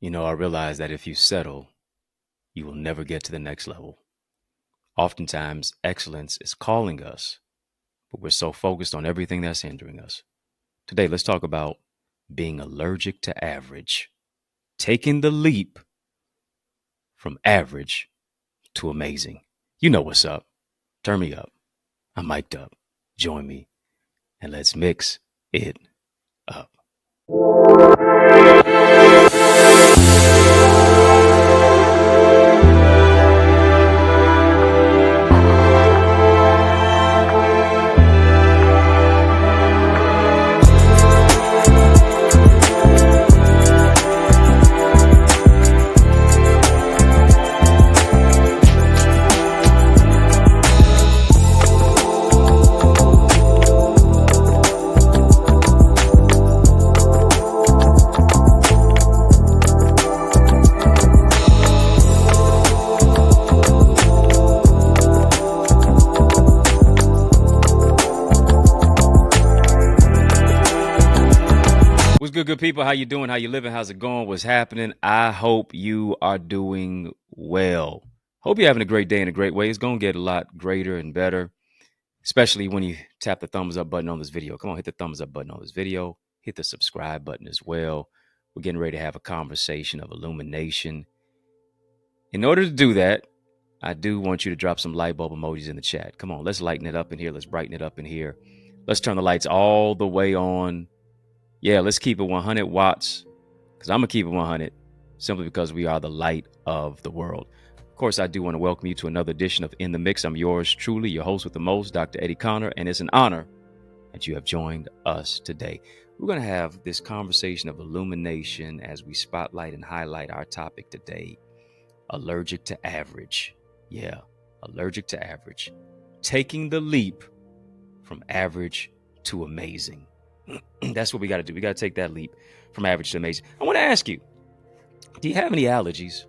I realize that if you settle, you will never get to the next level. Oftentimes, excellence is calling us, but we're so focused on everything that's hindering us. Today, let's talk about being allergic to average, taking the leap from average to amazing. You know what's up. Turn me up. I'm mic'd up. Join me and let's mix it up. What's good people? How you doing? How you living? How's it going? What's happening? I hope you are doing well. Hope you're having a great day in a great way. It's going to get a lot greater and better, especially when you tap the thumbs up button on this video. Come on, hit the thumbs up button on this video. Hit the subscribe button as well. We're getting ready to have a conversation of illumination. In order to do that, I do want you to drop some light bulb emojis in the chat. Come on, let's lighten it up in here. Let's brighten it up in here. Let's turn the lights all the way on. Yeah, let's keep it 100 watts, because I'm going to keep it 100 simply because we are the light of the world. Of course, I do want to welcome you to another edition of In the Mix. I'm yours truly, your host with the most, Dr. Eddie Connor, and it's an honor that you have joined us today. We're going to have this conversation of illumination as we spotlight and highlight our topic today, allergic to average. Yeah, allergic to average. Taking the leap from average to amazing. That's what we got to do. We got to take that leap from average to amazing. I want to ask you, do you have any allergies?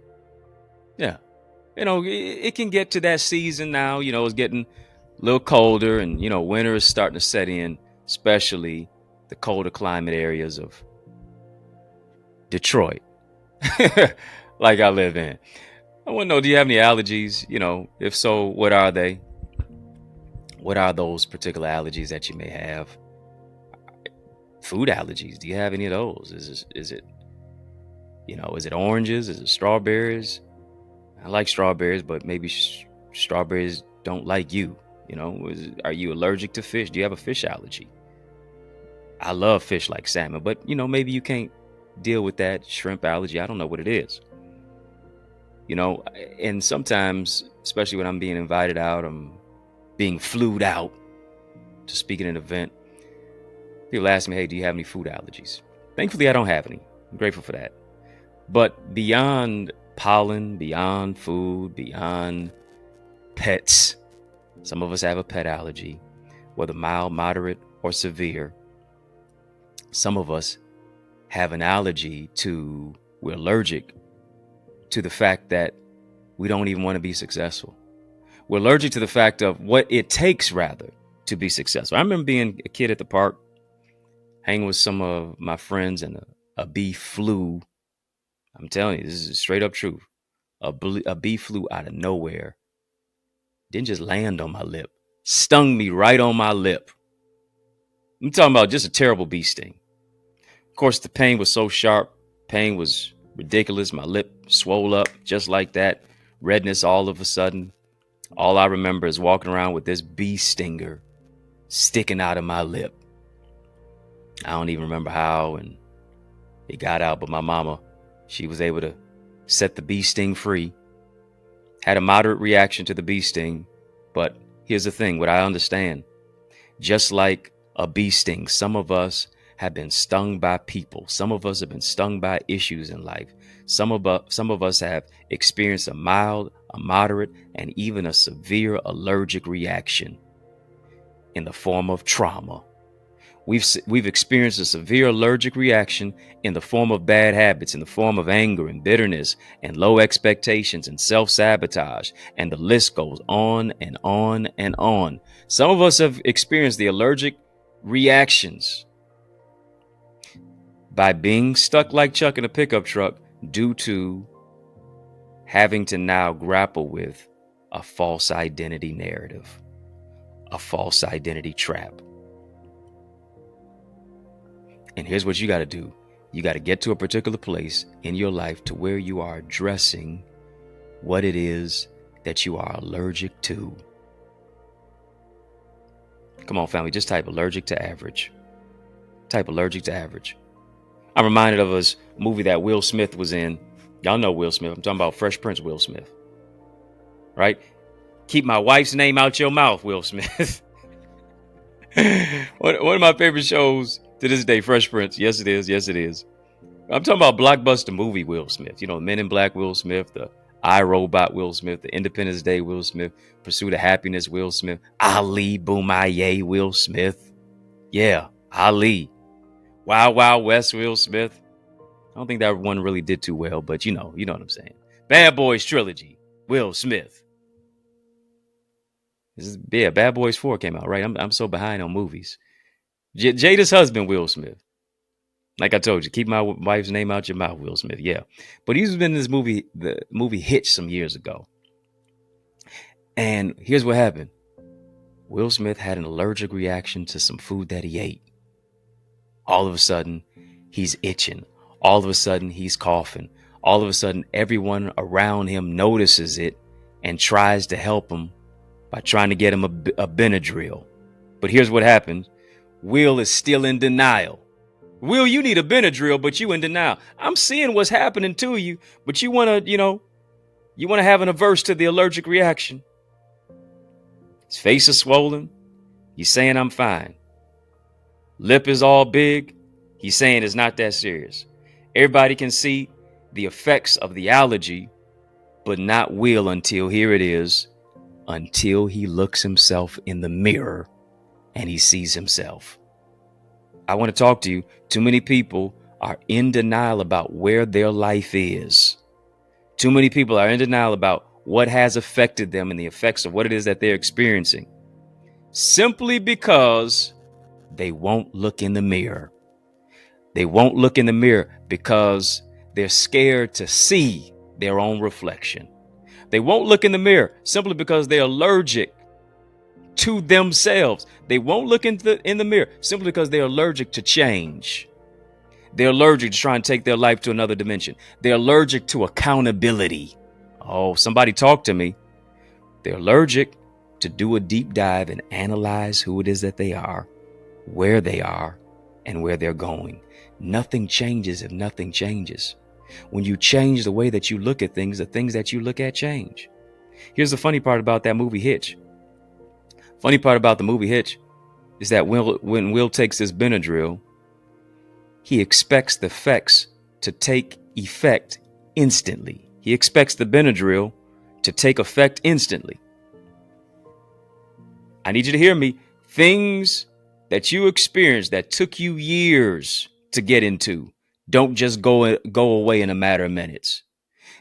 Yeah. It can get to that season now. It's getting a little colder and, winter is starting to set in, especially the colder climate areas of Detroit, like I live in. I want to know, do you have any allergies? If so, what are they? What are those particular allergies that you may have? Food allergies. Do you have any of those? Is it oranges? Is it strawberries? I like strawberries, but maybe strawberries don't like you. Are you allergic to fish? Do you have a fish allergy? I love fish like salmon, but maybe you can't deal with that shrimp allergy. I don't know what it is. And sometimes, especially when I'm being invited out, I'm being flued out to speak at an event. People ask me, hey, do you have any food allergies? Thankfully, I don't have any. I'm grateful for that. But beyond pollen, beyond food, beyond pets, some of us have a pet allergy, whether mild, moderate, or severe. Some of us have an allergy we're allergic to the fact that we don't even want to be successful. We're allergic to the fact of what it takes, rather, to be successful. I remember being a kid at the park, hanging with some of my friends, and a bee flew. I'm telling you, this is straight up truth. A bee flew out of nowhere. Didn't just land on my lip. Stung me right on my lip. I'm talking about just a terrible bee sting. Of course, the pain was so sharp. Pain was ridiculous. My lip swole up just like that. Redness all of a sudden. All I remember is walking around with this bee stinger sticking out of my lip. I don't even remember how and it got out, but my mama, she was able to set the bee sting free. Had a moderate reaction to the bee sting, but here's the thing, what I understand, just like a bee sting, some of us have been stung by people. Some of us have been stung by issues in life. Some of us have experienced a mild, a moderate, and even a severe allergic reaction in the form of trauma. We've experienced a severe allergic reaction in the form of bad habits, in the form of anger and bitterness and low expectations and self-sabotage. And the list goes on and on and on. Some of us have experienced the allergic reactions by being stuck like Chuck in a pickup truck due to having to now grapple with a false identity narrative, a false identity trap. And here's what you got to do. You got to get to a particular place in your life to where you are addressing what it is that you are allergic to. Come on, family, just type allergic to average. Type allergic to average. I'm reminded of a movie that Will Smith was in. Y'all know Will Smith. I'm talking about Fresh Prince Will Smith. Right? Keep my wife's name out your mouth, Will Smith. One of my favorite shows to this day, Fresh Prince. Yes, it is. Yes, it is. I'm talking about blockbuster movie Will Smith. You know, Men in Black Will Smith, the I, Robot Will Smith, the Independence Day Will Smith, Pursuit of Happiness Will Smith, Ali Bomaye Will Smith. Yeah, Ali. Wild Wild West Will Smith. I don't think that one really did too well, but you know what I'm saying. Bad Boys Trilogy, Will Smith. Bad Boys 4 came out, right? I'm so behind on movies. Jada's husband, Will Smith. Like I told you, keep my wife's name out your mouth, Will Smith. Yeah. But he's been in this movie, the movie Hitch, some years ago. And here's what happened. Will Smith had an allergic reaction to some food that he ate. All of a sudden, he's itching. All of a sudden, he's coughing. All of a sudden, everyone around him notices it and tries to help him by trying to get him a Benadryl. But here's what happens. Will is still in denial. Will, you need a Benadryl, but you in denial. I'm seeing what's happening to you, but you want to have an averse to the allergic reaction. His face is swollen. He's saying, I'm fine. Lip is all big. He's saying it's not that serious. Everybody can see the effects of the allergy, but not Will until here it is, until he looks himself in the mirror and he sees himself. I want to talk to you. Too many people are in denial about where their life is. Too many people are in denial about what has affected them and the effects of what it is that they're experiencing, simply because they won't look in the mirror. They won't look in the mirror because they're scared to see their own reflection. They won't look in the mirror simply because they're allergic to themselves. They won't look in the mirror simply because they're allergic to change. They're allergic to try and take their life to another dimension. They're allergic to accountability. Oh, somebody talk to me. They're allergic to do a deep dive and analyze who it is that they are, where they are, and where they're going. Nothing changes if nothing changes. When you change the way that you look at things, the things that you look at change. Here's the funny part about that movie Hitch. Funny part about the movie Hitch is that when Will takes this Benadryl, he expects the effects to take effect instantly. He expects the Benadryl to take effect instantly. I need you to hear me. Things that you experienced that took you years to get into don't just go away in a matter of minutes.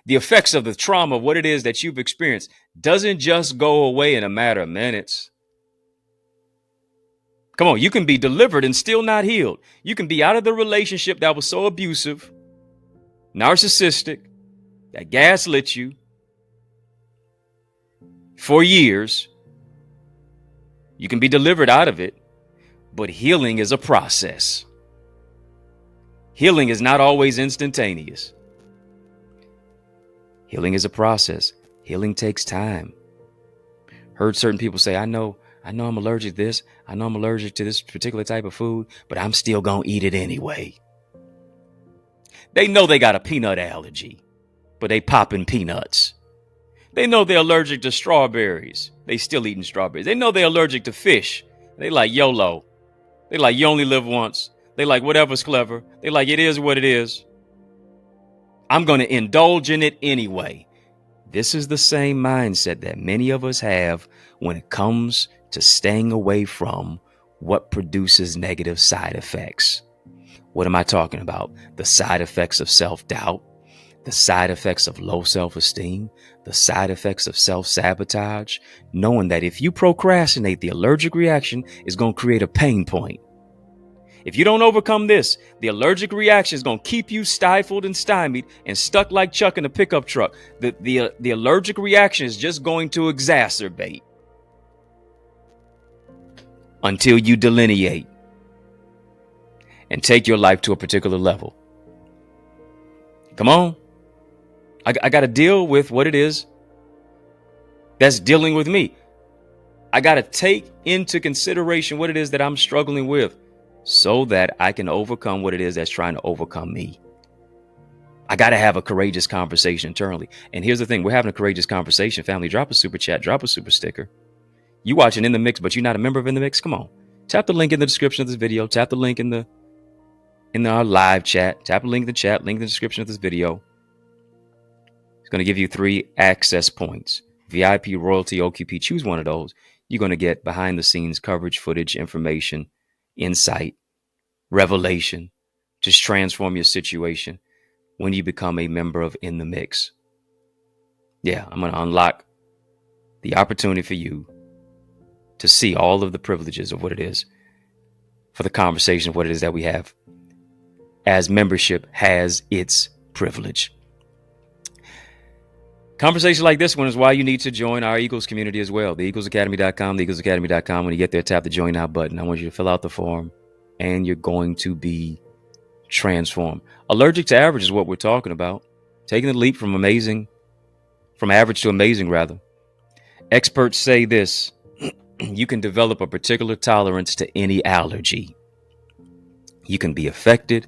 The effects of the trauma of what it is that you've experienced doesn't just go away in a matter of minutes. Come on, you can be delivered and still not healed. You can be out of the relationship that was so abusive, narcissistic, that gaslit you for years. You can be delivered out of it, but healing is a process. Healing is not always instantaneous. Healing is a process. Healing takes time. Heard certain people say, I know I'm allergic to this. I know I'm allergic to this particular type of food, but I'm still going to eat it anyway. They know they got a peanut allergy, but they popping peanuts. They know they're allergic to strawberries. They still eating strawberries. They know they're allergic to fish. They like YOLO. They like you only live once. They like whatever's clever. They like it is what it is. I'm going to indulge in it anyway. This is the same mindset that many of us have when it comes to staying away from what produces negative side effects. What am I talking about? The side effects of self-doubt, the side effects of low self-esteem, the side effects of self-sabotage, knowing that if you procrastinate, the allergic reaction is going to create a pain point. If you don't overcome this, the allergic reaction is going to keep you stifled and stymied and stuck like Chuck in a pickup truck. The allergic reaction is just going to exacerbate until you delineate and take your life to a particular level. Come on. I got to deal with what it is that's dealing with me. I got to take into consideration what it is that I'm struggling with so that I can overcome what it is that's trying to overcome me. I got to have a courageous conversation internally. And here's the thing. We're having a courageous conversation. Family, drop a super chat, drop a super sticker. You watching In the Mix, but you're not a member of In the Mix? Come on. Tap the link in the description of this video. Tap the link in our live chat. Tap the link in the chat, link in the description of this video. It's going to give you 3 access points. VIP, royalty, OQP. Choose one of those. You're going to get behind the scenes coverage, footage, information, insight, revelation, just transform your situation when you become a member of In the Mix. Yeah, I'm going to unlock the opportunity for you to see all of the privileges of what it is for the conversation of what it is that we have, as membership has its privilege. Conversation like this one is why you need to join our Eagles community as well. TheEaglesAcademy.com, TheEaglesAcademy.com. When you get there, tap the Join Now button. I want you to fill out the form and you're going to be transformed. Allergic to average is what we're talking about. Taking the leap from average to amazing, rather. Experts say this: you can develop a particular tolerance to any allergy. You can be affected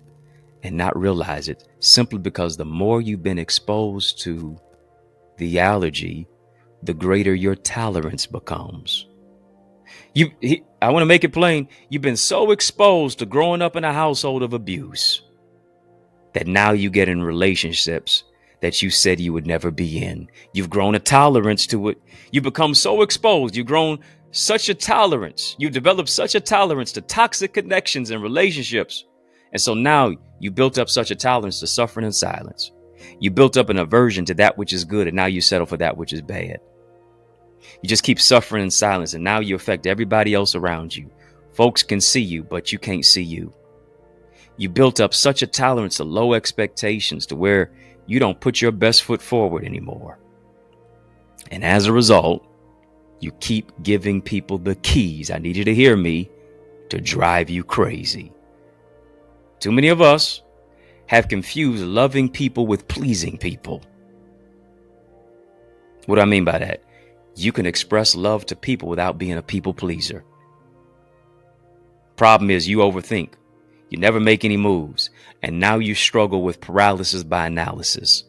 and not realize it simply because the more you've been exposed to the allergy, the greater your tolerance becomes. I want to make it plain. You've been so exposed to growing up in a household of abuse that now you get in relationships that you said you would never be in. You've grown a tolerance to it. You become so exposed. You've grown such a tolerance. You developed such a tolerance to toxic connections and relationships. And so now you built up such a tolerance to suffering and silence. You built up an aversion to that which is good, and now you settle for that which is bad. You just keep suffering in silence, and now you affect everybody else around you. Folks can see you, but you can't see you. You built up such a tolerance to low expectations to where you don't put your best foot forward anymore. And as a result, you keep giving people the keys, I need you to hear me, to drive you crazy. Too many of us have confused loving people with pleasing people. What do I mean by that? You can express love to people without being a people pleaser. Problem is you overthink. You never make any moves. And now you struggle with paralysis by analysis.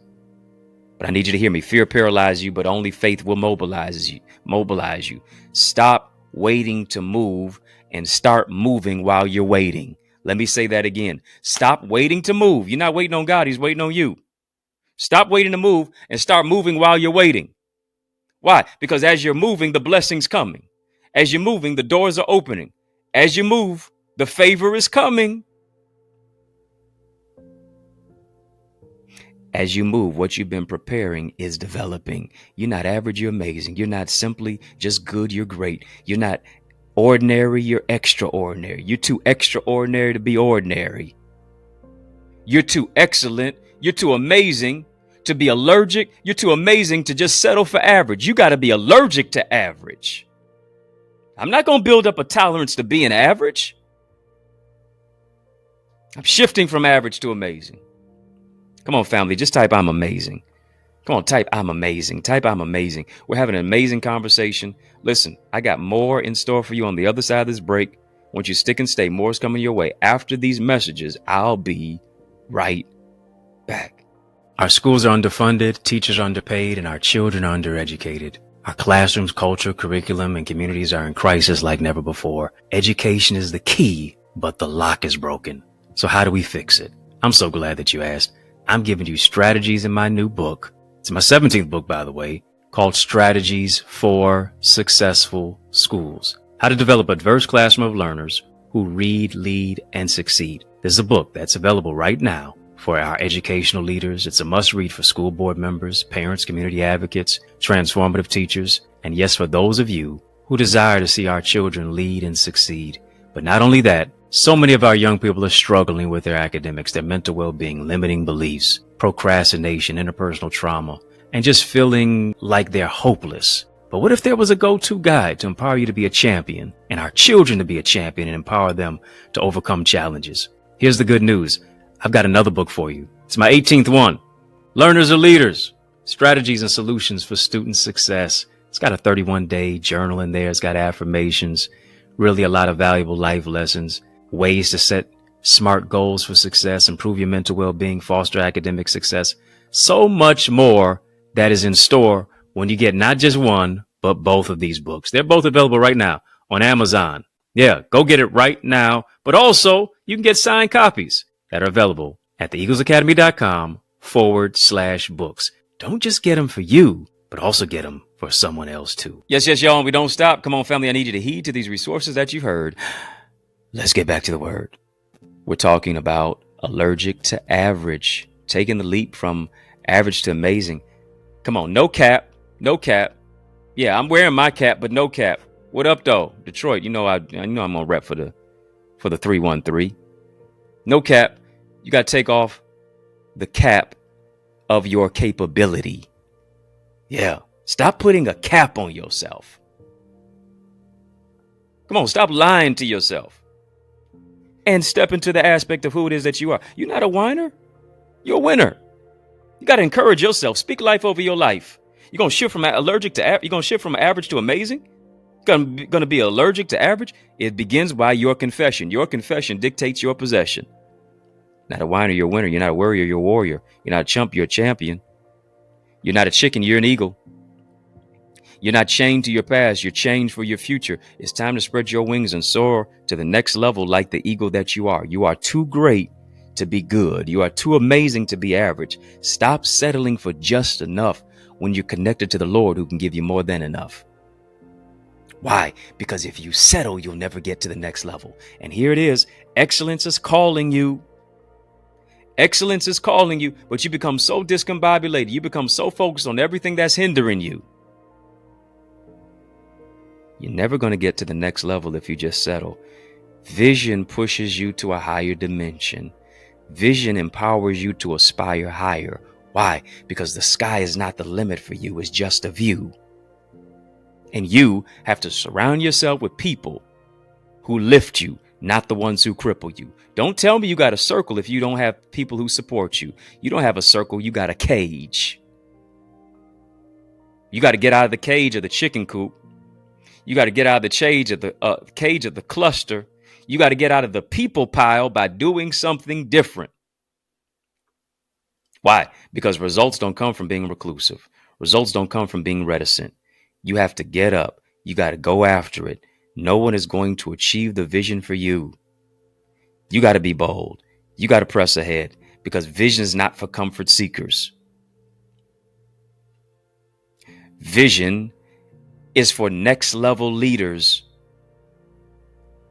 But I need you to hear me. Fear paralyzes you, but only faith will mobilize you. Stop waiting to move and start moving while you're waiting. Let me say that again. Stop waiting to move. You're not waiting on God. He's waiting on you. Stop waiting to move and start moving while you're waiting. Why? Because as you're moving, the blessing's coming. As you're moving, the doors are opening. As you move, the favor is coming. As you move, what you've been preparing is developing. You're not average, you're amazing. You're not simply just good, you're great. You're not ordinary, you're extraordinary. You're too extraordinary to be ordinary. You're too excellent, you're too amazing to be allergic. You're too amazing to just settle for average. You got to be allergic to average. I'm not going to build up a tolerance to being average. I'm shifting from average to amazing. Come on, family, just type I'm amazing. Come on, type I'm amazing. Type I'm amazing. We're having an amazing conversation. Listen, I got more in store for you on the other side of this break. Once you stick and stay, more is coming your way. After these messages, I'll be right back. Our schools are underfunded, teachers are underpaid, and our children are undereducated. Our classrooms, culture, curriculum, and communities are in crisis like never before. Education is the key, but the lock is broken. So how do we fix it? I'm so glad that you asked. I'm giving you strategies in my new book. It's my 17th book, by the way, called Strategies for Successful Schools. How to develop a diverse classroom of learners who read, lead, and succeed. This is a book that's available right now for our educational leaders. It's a must-read for school board members, parents, community advocates, transformative teachers, and yes, for those of you who desire to see our children lead and succeed. But not only that, So many of our young people are struggling with their academics, their mental well-being, limiting beliefs, procrastination, interpersonal trauma, and just feeling like they're hopeless. But what if there was a go-to guide to empower you to be a champion and our children to be a champion and empower them to overcome challenges? Here's the good news. I've got another book for you. It's my 18th one. Learners are Leaders, Strategies and Solutions for Student Success. It's got a 31-day journal in there. It's got affirmations, really a lot of valuable life lessons, ways to set smart goals for success, improve your mental well-being, foster academic success. So much more that is in store when you get not just one, but both of these books. They're both available right now on Amazon. Yeah, go get it right now. But also, you can get signed copies that are available at theeaglesacademy.com/books. Don't just get them for you, but also get them for someone else too. Yes, y'all. And we don't stop. Come on, family. I need you to heed to these resources that you've heard. Let's get back to the word. We're talking about allergic to average, taking the leap from average to amazing. Come on, no cap, no cap. Yeah, I'm wearing my cap, but no cap. What up, though, Detroit? I know I'm gonna rep for the 313. No cap. You got to take off the cap of your capability. Yeah, stop putting a cap on yourself. Come on, stop lying to yourself. And step into the aspect of who it is that you are. You're not a whiner. You're a winner. You got to encourage yourself. Speak life over your life. You're going to shift from allergic to you're going to shift from average to amazing. Going to be allergic to average. It begins by your confession. Your confession dictates your possession. Not a whiner, you're a winner. You're not a worrier, you're a warrior. You're not a chump, you're a champion. You're not a chicken, you're an eagle. You're not chained to your past, you're chained for your future. It's time to spread your wings and soar to the next level like the eagle that you are. You are too great to be good. You are too amazing to be average. Stop settling for just enough when you're connected to the Lord who can give you more than enough. Why? Because if you settle, you'll never get to the next level. And here it is. Excellence is calling you. Excellence is calling you, but you become so discombobulated. You become so focused on everything that's hindering you. You're never going to get to the next level if you just settle. Vision pushes you to a higher dimension. Vision empowers you to aspire higher. Why? Because the sky is not the limit for you. It's just a view. And you have to surround yourself with people who lift you, not the ones who cripple you. Don't tell me you got a circle if you don't have people who support you. You don't have a circle. You got a cage. You got to get out of the cage of the chicken coop. You got to get out of the cage of the cluster. You got to get out of the people pile by doing something different. Why? Because results don't come from being reclusive. Results don't come from being reticent. You have to get up. You got to go after it. No one is going to achieve the vision for you. You got to be bold. You got to press ahead because vision is not for comfort seekers. Vision is for next level leaders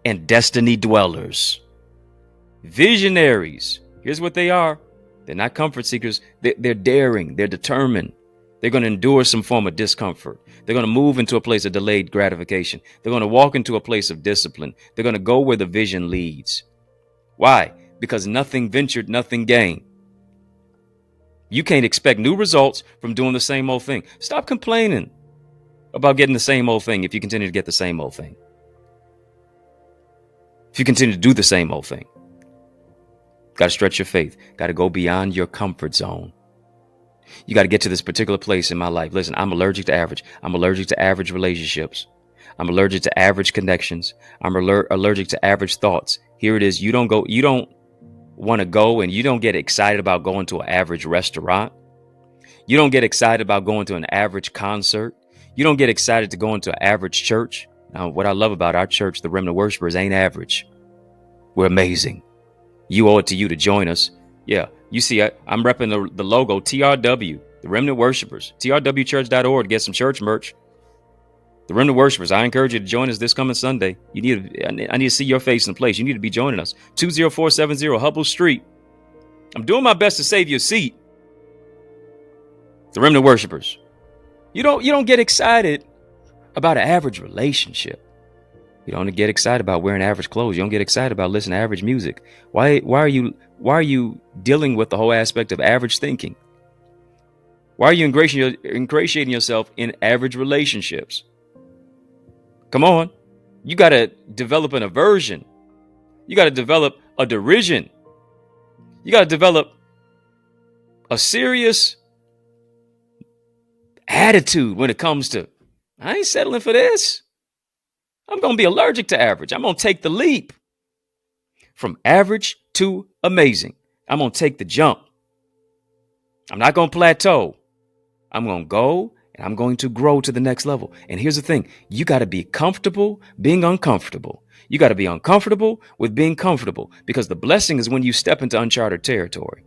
and destiny dwellers. Visionaries. Here's what they are. They're not comfort seekers. They're daring. They're determined. They're going to endure some form of discomfort. They're going to move into a place of delayed gratification. They're going to walk into a place of discipline. They're going to go where the vision leads. Why? Because nothing ventured, nothing gained. You can't expect new results from doing the same old thing. Stop complaining about getting the same old thing if you continue to get the same old thing. If you continue to do the same old thing. Got to stretch your faith. Got to go beyond your comfort zone. You got to get to this particular place in my life. Listen, I'm allergic to average. I'm allergic to average relationships. I'm allergic to average connections. I'm allergic to average thoughts. Here it is. You don't want to go and you don't get excited about going to an average restaurant. You don't get excited about going to an average concert. You don't get excited to go into an average church. Now, what I love about our church, the Remnant Worshipers, ain't average. We're amazing. You owe it to you to join us. Yeah, you see, I'm repping the logo, TRW, the Remnant Worshipers, trwchurch.org to get some church merch. The Remnant Worshipers, I encourage you to join us this coming Sunday. I need to see your face in place. You need to be joining us. 20470 Hubble Street. I'm doing my best to save you a seat. The Remnant Worshipers. You don't get excited about an average relationship. You don't get excited about wearing average clothes. You don't get excited about listening to average music. Why are you dealing with the whole aspect of average thinking? Why are you ingratiating yourself in average relationships? Come on. You got to develop an aversion. You got to develop a derision. You got to develop a serious attitude when it comes to, I ain't settling for this. I'm going to be allergic to average. I'm going to take the leap from average to amazing. I'm going to take the jump. I'm not going to plateau. I'm going to go and I'm going to grow to the next level. And here's the thing. You got to be comfortable being uncomfortable. You got to be uncomfortable with being comfortable, because the blessing is when you step into uncharted territory.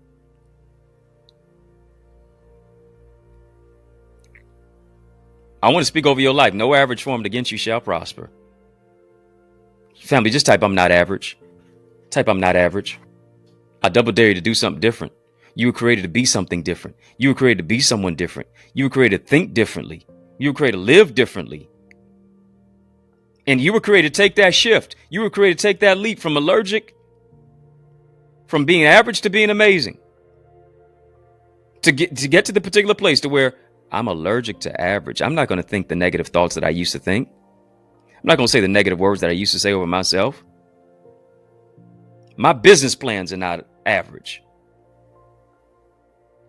I want to speak over your life. No average formed against you shall prosper. Family, just type I'm not average. Type I'm not average. I double dare you to do something different. You were created to be something different. You were created to be someone different. You were created to think differently. You were created to live differently. And you were created to take that shift. You were created to take that leap from allergic, from being average to being amazing. To get to the particular place to where I'm allergic to average. I'm not going to think the negative thoughts that I used to think. I'm not going to say the negative words that I used to say over myself. My business plans are not average.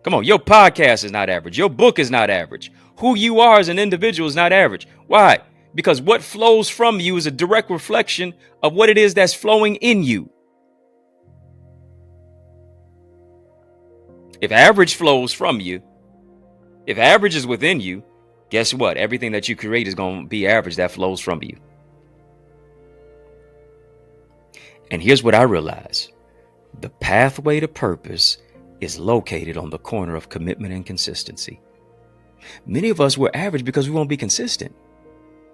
Come on, your podcast is not average. Your book is not average. Who you are as an individual is not average. Why? Because what flows from you is a direct reflection of what it is that's flowing in you. If average flows from you, if average is within you, guess what? Everything that you create is going to be average that flows from you. And here's what I realize. The pathway to purpose is located on the corner of commitment and consistency. Many of us were average because we won't be consistent.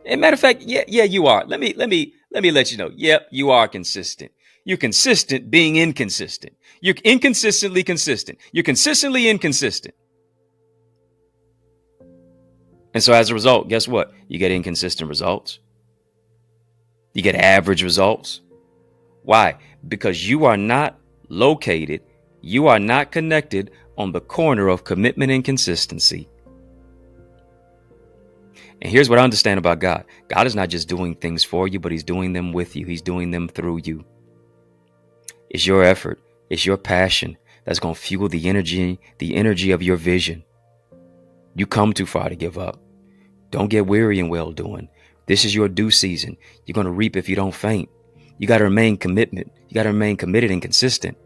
And matter of fact, yeah, you are. Let me let you know. Yep, you are consistent. You're consistent being inconsistent. You're inconsistently consistent. You're consistently inconsistent. And so as a result, guess what? You get inconsistent results. You get average results. Why? Because you are not located, you are not connected on the corner of commitment and consistency. And here's what I understand about God. God is not just doing things for you, but he's doing them with you. He's doing them through you. It's your effort. It's your passion that's going to fuel the energy of your vision. You come too far to give up. Don't get weary in well doing. This is your due season. You're going to reap if you don't faint. You got to remain committed. You got to remain committed and consistent.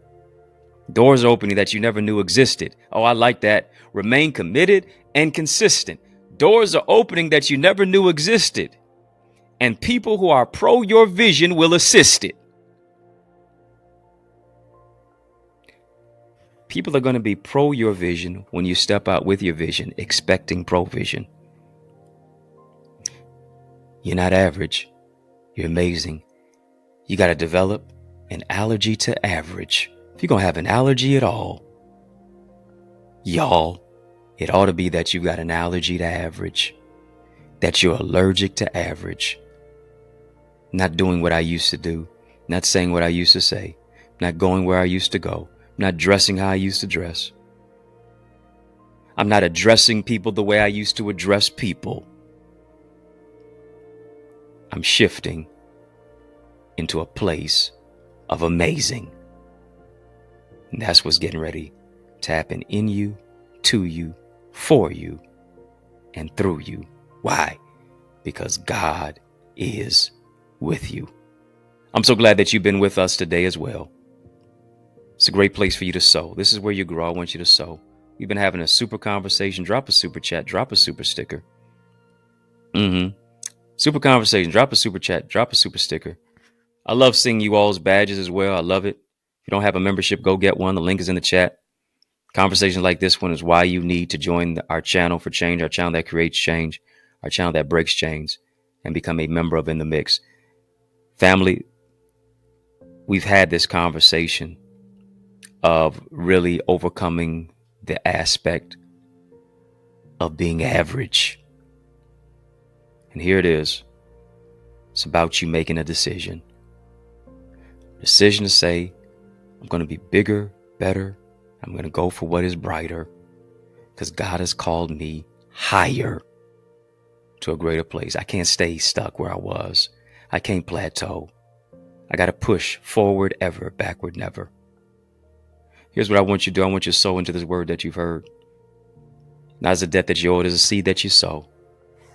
Doors are opening that you never knew existed. Oh, I like that. Remain committed and consistent. Doors are opening that you never knew existed. And people who are pro your vision will assist it. People are going to be pro your vision when you step out with your vision, expecting provision. You're not average. You're amazing. You got to develop an allergy to average. If you're going to have an allergy at all, y'all, it ought to be that you got an allergy to average, that you're allergic to average. Not doing what I used to do, not saying what I used to say, not going where I used to go, not dressing how I used to dress. I'm not addressing people the way I used to address people. I'm shifting into a place of amazing. And that's what's getting ready to happen in you, to you, for you, and through you. Why? Because God is with you. I'm so glad that you've been with us today as well. It's a great place for you to sow. This is where you grow. I want you to sow. We've been having a super conversation. Drop a super chat. Drop a super sticker. Super conversation. Drop a super chat. Drop a super sticker. I love seeing you all's badges as well. I love it. If you don't have a membership, go get one. The link is in the chat. Conversations like this one is why you need to join our channel for change, our channel that creates change, our channel that breaks chains, and become a member of In the Mix. Family, we've had this conversation of really overcoming the aspect of being average. And here it is. It's about you making a decision. Decision to say, I'm going to be bigger, better. I'm going to go for what is brighter because God has called me higher to a greater place. I can't stay stuck where I was. I can't plateau. I got to push forward ever, backward never. Here's what I want you to do. I want you to sow into this word that you've heard. Not as a debt that you owe, it is a seed that you sow.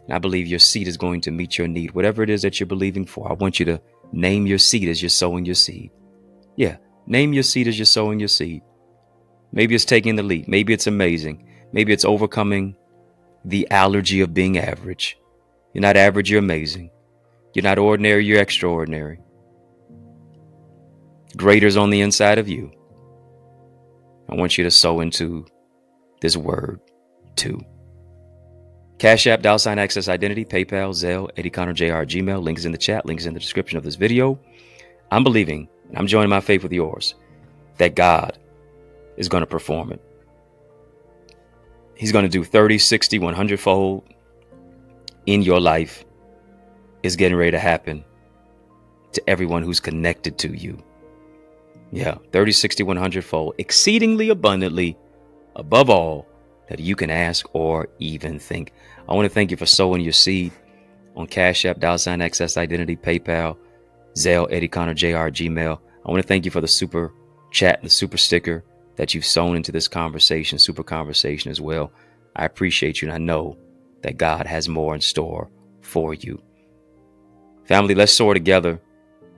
And I believe your seed is going to meet your need. Whatever it is that you're believing for, I want you to name your seed as you're sowing your seed. Yeah, name your seed as you're sowing your seed. Maybe it's taking the leap. Maybe it's amazing. Maybe it's overcoming the allergy of being average. You're not average, you're amazing. You're not ordinary, you're extraordinary. Greater's on the inside of you. I want you to sow into this word too. Cash App, $ Access Identity, PayPal, Zelle, EddieConnorJr, Gmail. Links in the chat, links in the description of this video. I'm believing, and I'm joining my faith with yours, that God is going to perform it. He's going to do 30, 60, 100-fold in your life. Is getting ready to happen to everyone who's connected to you. Yeah, 30, 60, 100-fold, exceedingly abundantly, above all that you can ask or even think. I want to thank you for sowing your seed on Cash App, $ Access Identity, PayPal, Zelle, EddieConnorJr, Gmail. I want to thank you for the super chat and the super sticker that you've sown into this conversation, super conversation as well. I appreciate you, and I know that God has more in store for you. Family, let's soar together.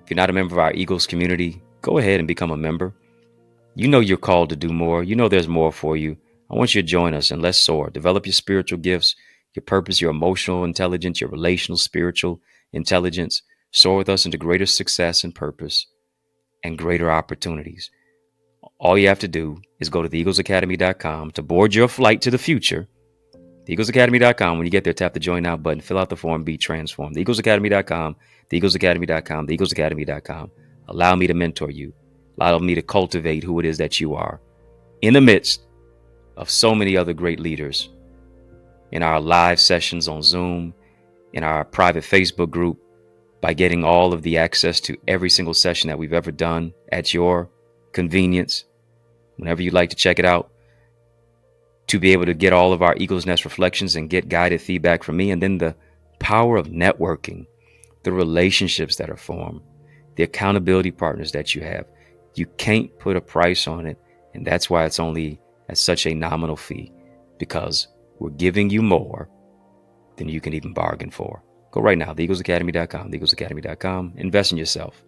If you're not a member of our Eagles community, go ahead and become a member. You know you're called to do more. You know there's more for you. I want you to join us and let's soar. Develop your spiritual gifts, your purpose, your emotional intelligence, your relational, spiritual intelligence. Soar with us into greater success and purpose and greater opportunities. All you have to do is go to theeaglesacademy.com to board your flight to the future. TheEaglesAcademy.com. When you get there, tap the Join Now button, fill out the form, be transformed. TheEaglesAcademy.com, TheEaglesAcademy.com, TheEaglesAcademy.com. Allow me to mentor you. Allow me to cultivate who it is that you are in the midst of so many other great leaders in our live sessions on Zoom, in our private Facebook group, by getting all of the access to every single session that we've ever done at your convenience, whenever you'd like to check it out, to be able to get all of our Eagles Nest reflections and get guided feedback from me. And then the power of networking, the relationships that are formed, the accountability partners that you have. You can't put a price on it. And that's why it's only at such a nominal fee, because we're giving you more than you can even bargain for. Go right now, theeaglesacademy.com, theeaglesacademy.com. Invest in yourself.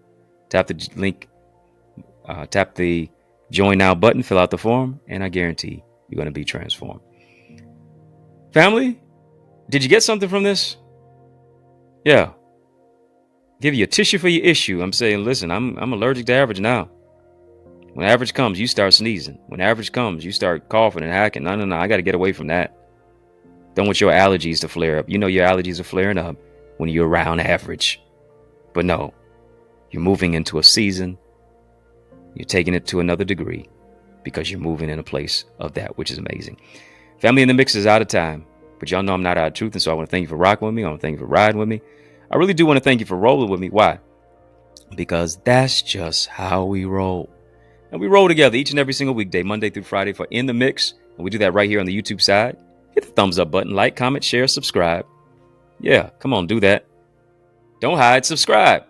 Tap the link, tap the Join Now button, fill out the form, and I guarantee you're going to be transformed. Family, did you get something from this? Yeah. Give you a tissue for your issue. I'm saying, listen, I'm allergic to average now. When average comes, you start sneezing. When average comes, you start coughing and hacking. No, I got to get away from that. Don't want your allergies to flare up. You know your allergies are flaring up when you're around average. But no, you're moving into a season. You're taking it to another degree because you're moving in a place of that, which is amazing. Family in the Mix is out of time, but y'all know I'm not out of truth. And so I want to thank you for rocking with me. I want to thank you for riding with me. I really do want to thank you for rolling with me. Why? Because that's just how we roll. And we roll together each and every single weekday, Monday through Friday, for In the Mix. And we do that right here on the YouTube side. Hit the thumbs up button, like, comment, share, subscribe. Yeah, come on, do that. Don't hide, subscribe.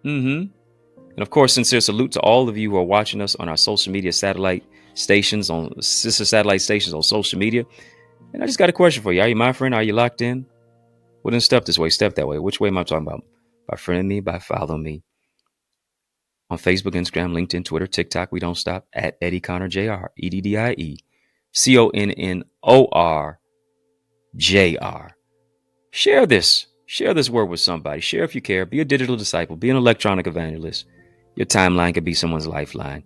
And of course, sincere salute to all of you who are watching us on our social media satellite stations, on sister satellite stations on social media. And I just got a question for you. Are you my friend? Are you locked in? Well, then step this way, step that way. Which way am I talking about? By friending me, by following me on Facebook, Instagram, LinkedIn, Twitter, TikTok. We don't stop at EddieConnorJr, EddieConnorJr. Share this word with somebody. Share if you care. Be a digital disciple. Be an electronic evangelist. Your timeline could be someone's lifeline.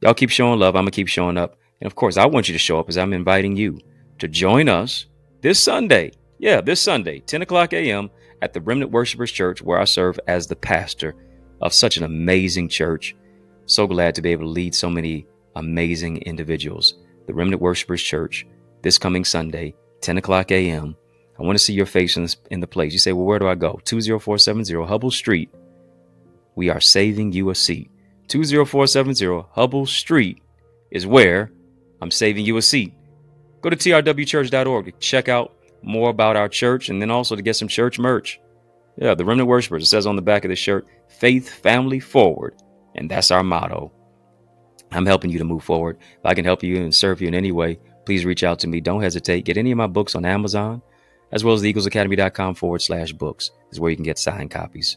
Y'all keep showing love. I'm going to keep showing up. And of course, I want you to show up as I'm inviting you to join us this Sunday. Yeah, this Sunday, 10 o'clock a.m. at the Remnant Worshipers Church, where I serve as the pastor of such an amazing church. So glad to be able to lead so many amazing individuals. The Remnant Worshipers Church, this coming Sunday, 10 o'clock a.m. I want to see your face in the place. You say, well, where do I go? 20470 Hubble Street. We are saving you a seat. 20470 Hubble Street is where I'm saving you a seat. Go to trwchurch.org to check out more about our church, and then also to get some church merch. Yeah, the Remnant Worshipers. It says on the back of the shirt, faith, family, forward. And that's our motto. I'm helping you to move forward. If I can help you and serve you in any way, please reach out to me. Don't hesitate. Get any of my books on Amazon, as well as the eaglesacademy.com/books is where you can get signed copies.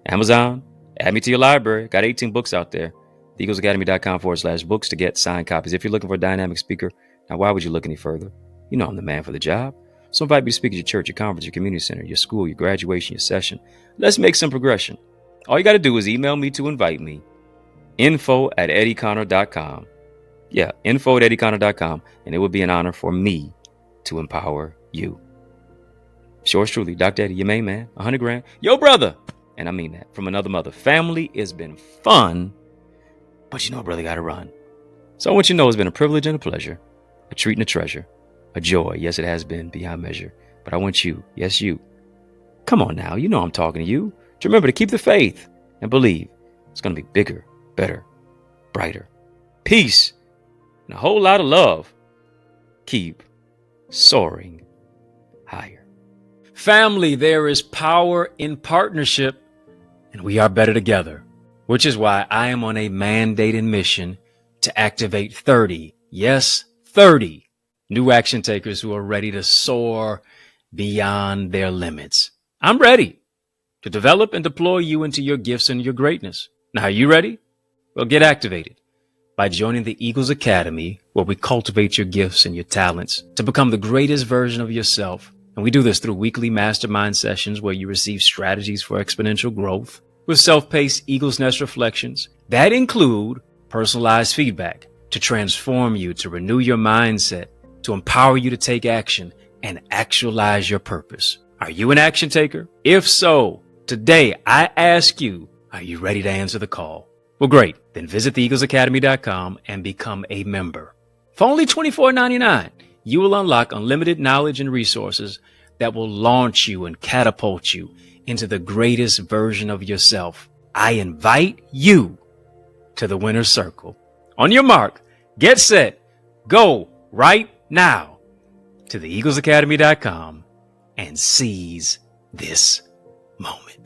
Amazon, add me to your library. Got 18 books out there. eaglesacademy.com/books to get signed copies. If you're looking for a dynamic speaker, now why would you look any further? You know I'm the man for the job. So invite me to speak at your church, your conference, your community center, your school, your graduation, your session. Let's make some progression. All you got to do is email me to invite me. info@EddieConnor.com. Yeah, info@EddieConnor.com. And it would be an honor for me to empower you. Yours truly, Dr. Eddie, your main man, 100 grand. Yo, brother. And I mean that from another mother. Family has been fun, but you know, brother, got to run. So I want you to know it's been a privilege and a pleasure, a treat and a treasure, a joy. Yes, it has been beyond measure. But I want you, yes, you. Come on now. You know I'm talking to you. To remember to keep the faith and believe it's going to be bigger, better, brighter. Peace and a whole lot of love. Keep soaring higher. Family, there is power in partnership, and we are better together, which is why I am on a mandated mission to activate 30, yes, 30 new action takers who are ready to soar beyond their limits. I'm ready to develop and deploy you into your gifts and your greatness. Now, are you ready? Well, get activated by joining the Eagles Academy, where we cultivate your gifts and your talents to become the greatest version of yourself. And we do this through weekly mastermind sessions where you receive strategies for exponential growth with self-paced Eagles Nest reflections that include personalized feedback to transform you, to renew your mindset, to empower you to take action and actualize your purpose. Are you an action taker? If so, today I ask you, are you ready to answer the call? Well, great. Then visit theeaglesacademy.com and become a member. For only $24.99, you will unlock unlimited knowledge and resources that will launch you and catapult you into the greatest version of yourself. I invite you to the winner's circle. On your mark, get set, go right now to theeaglesacademy.com and seize this moment.